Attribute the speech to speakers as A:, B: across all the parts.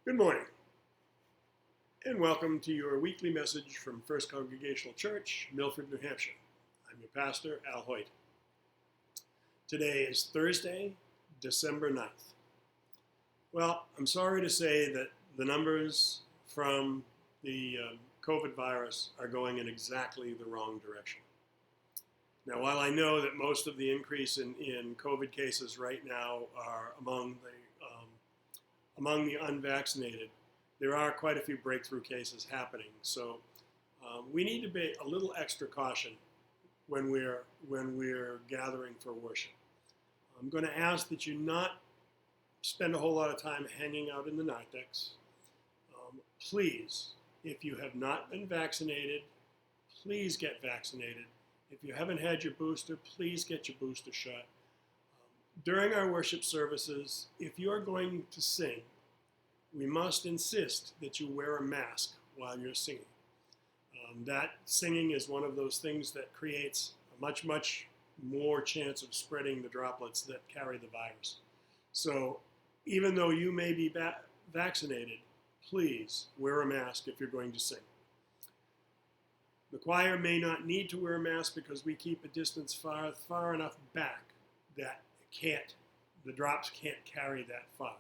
A: Good morning, and welcome to your weekly message from First Congregational Church, Milford, New Hampshire. I'm your pastor, Al Hoyt. Today is Thursday, December 9th. Well, I'm sorry to say that the numbers from the COVID virus are going in exactly the wrong direction. Now, while I know that most of the increase in COVID cases right now are among the unvaccinated, there are quite a few breakthrough cases happening. So we need to be a little extra caution when we're gathering for worship. I'm going to ask that you not spend a whole lot of time hanging out in the narthex. Please, if you have not been vaccinated, please get vaccinated. If you haven't had your booster, please get your booster shot. During our worship services, if you're going to sing, we must insist that you wear a mask while you're singing. That singing is one of those things that creates a much more chance of spreading the droplets that carry the virus. So even though you may be vaccinated, please wear a mask if you're going to sing. The choir may not need to wear a mask because we keep a distance far enough back that the drops can't carry that far.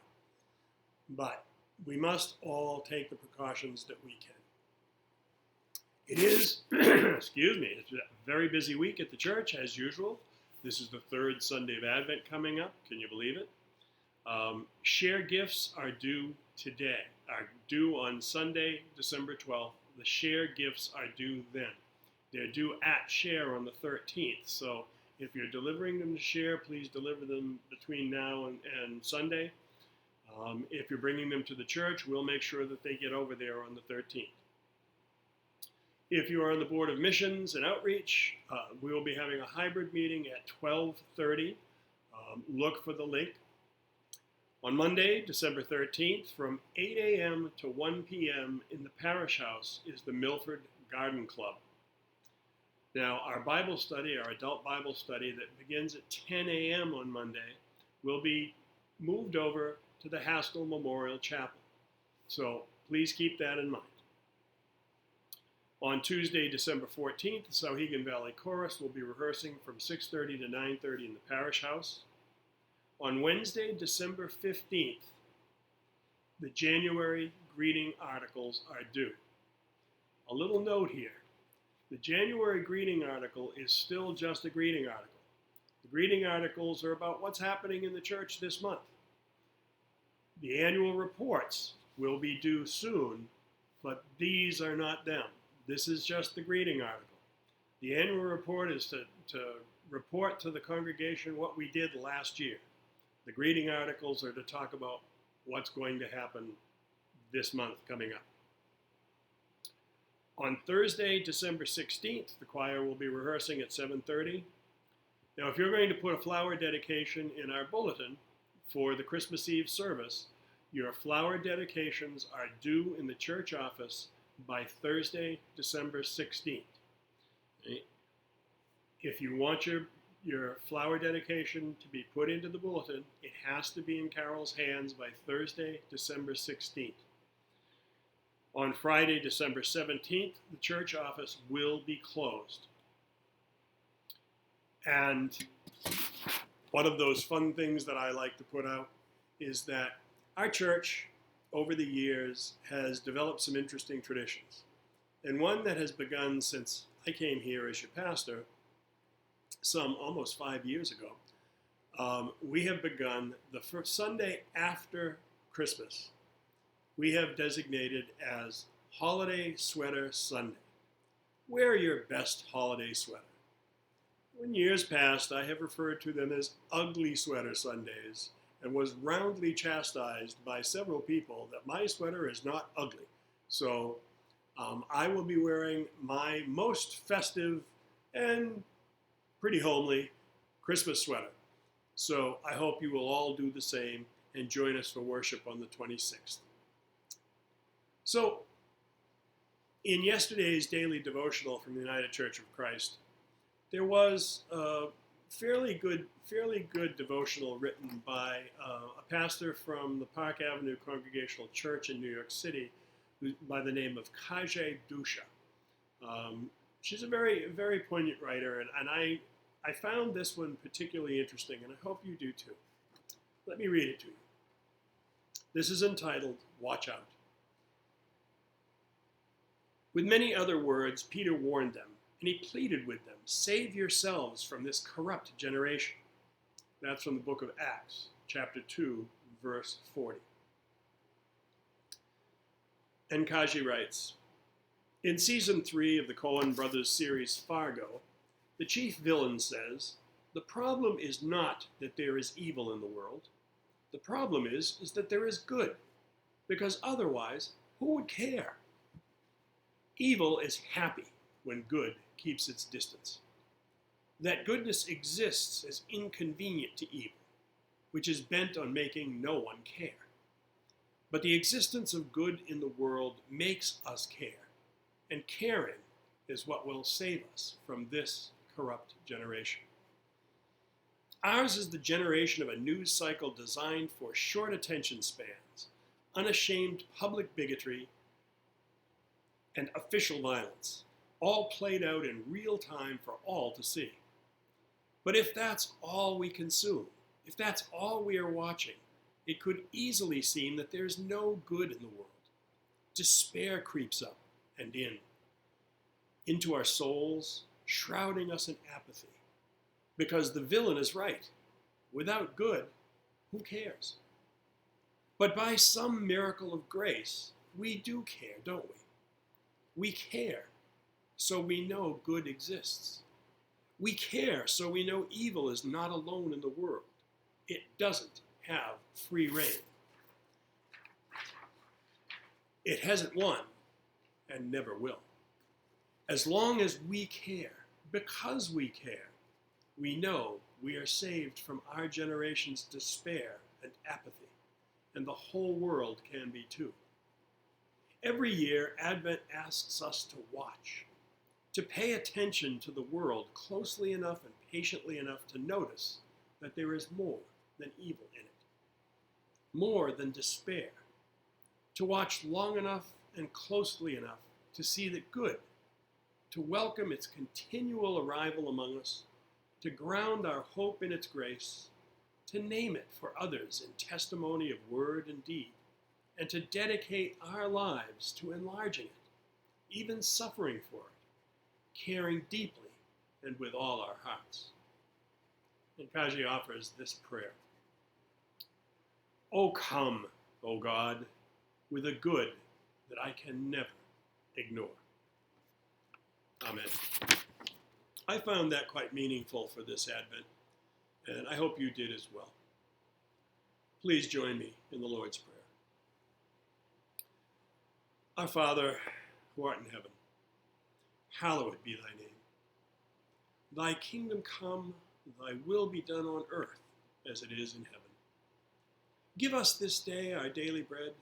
A: But we must all take the precautions that we can. It is, excuse me, it's a very busy week at the church as usual. This is the third Sunday of Advent coming up. Can you believe it? Share gifts are due on Sunday, December 12th. The share gifts are due then. They're due at share on the 13th. So if you're delivering them to share, please deliver them between now and Sunday. If you're bringing them to the church, we'll make sure that they get over there on the 13th. If you are on the Board of Missions and Outreach, we will be having a hybrid meeting at 12:30. Look for the link. On Monday, December 13th, from 8 a.m. to 1 p.m. in the Parish House is the Milford Garden Club. Now, our Bible study, our adult Bible study that begins at 10 a.m. on Monday, will be moved over to the Haskell Memorial Chapel. So please keep that in mind. On Tuesday, December 14th, the Souhegan Valley Chorus will be rehearsing from 6:30 to 9:30 in the Parish House. On Wednesday, December 15th, the January greeting articles are due. A little note here. The January greeting article is still just a greeting article. The greeting articles are about what's happening in the church this month. The annual reports will be due soon, but these are not them. This is just the greeting article. The annual report is to report to the congregation what we did last year. The greeting articles are to talk about what's going to happen this month coming up. On Thursday, December 16th, the choir will be rehearsing at 7:30. Now, if you're going to put a flower dedication in our bulletin for the Christmas Eve service, your flower dedications are due in the church office by Thursday, December 16th. If you want your flower dedication to be put into the bulletin, it has to be in Carol's hands by Thursday, December 16th. On Friday, December 17th, the church office will be closed. And one of those fun things that I like to put out is that our church, over the years, has developed some interesting traditions. And one that has begun since I came here as your pastor, some almost 5 years ago, we have begun the first Sunday after Christmas. We have designated as Holiday Sweater Sunday. Wear your best holiday sweater. In years past, I have referred to them as Ugly Sweater Sundays and was roundly chastised by several people that my sweater is not ugly. So I will be wearing my most festive and pretty homely Christmas sweater. So I hope you will all do the same and join us for worship on the 26th. So in yesterday's daily devotional from the United Church of Christ, there was fairly good devotional written by a pastor from the Park Avenue Congregational Church in New York City by the name of Kajay Dusha. She's a very poignant writer, and I found this one particularly interesting, and I hope you do too. Let me read it to you. This is entitled, Watch Out. With many other words, Peter warned them, and he pleaded with them, save yourselves from this corrupt generation. That's from the book of Acts, chapter 2, verse 40. And Kaji writes, in season 3 of the Coen Brothers series Fargo, the chief villain says, the problem is not that there is evil in the world. The problem is that there is good, because otherwise, who would care? Evil is happy when good keeps its distance. That goodness exists is inconvenient to evil, which is bent on making no one care. But the existence of good in the world makes us care, and caring is what will save us from this corrupt generation. Ours is the generation of a news cycle designed for short attention spans, unashamed public bigotry, and official violence, all played out in real time for all to see. But if that's all we consume, if that's all we are watching, it could easily seem that there's no good in the world. Despair creeps up and into our souls, shrouding us in apathy. Because the villain is right. Without good, who cares? But by some miracle of grace, we do care, don't we? We care, so we know good exists. We care, so we know evil is not alone in the world. It doesn't have free rein. It hasn't won, and never will. As long as we care, because we care, we know we are saved from our generation's despair and apathy, and the whole world can be too. Every year, Advent asks us to watch, to pay attention to the world closely enough and patiently enough to notice that there is more than evil in it, more than despair, to watch long enough and closely enough to see that good, to welcome its continual arrival among us, to ground our hope in its grace, to name it for others in testimony of word and deed, and to dedicate our lives to enlarging it, even suffering for it, caring deeply and with all our hearts. And Kaji offers this prayer. O come, O God, with a good that I can never ignore. Amen. I found that quite meaningful for this Advent, and I hope you did as well. Please join me in the Lord's Prayer. Our Father, who art in heaven, hallowed be thy name. Thy kingdom come, thy will be done on earth as it is in heaven. Give us this day our daily bread,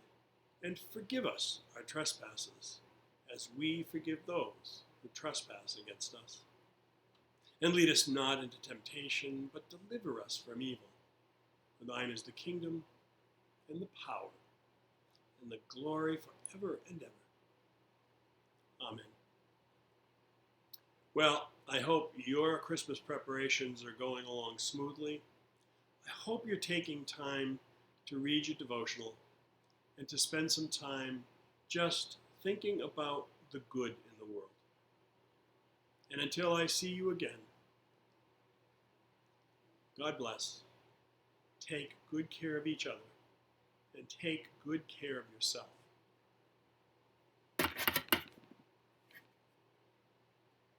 A: and forgive us our trespasses, as we forgive those who trespass against us. And lead us not into temptation, but deliver us from evil. For thine is the kingdom, and the power, and the glory forever and ever. Amen. Well, I hope your Christmas preparations are going along smoothly. I hope you're taking time to read your devotional and to spend some time just thinking about the good in the world. And until I see you again, God bless. Take good care of each other and take good care of yourself.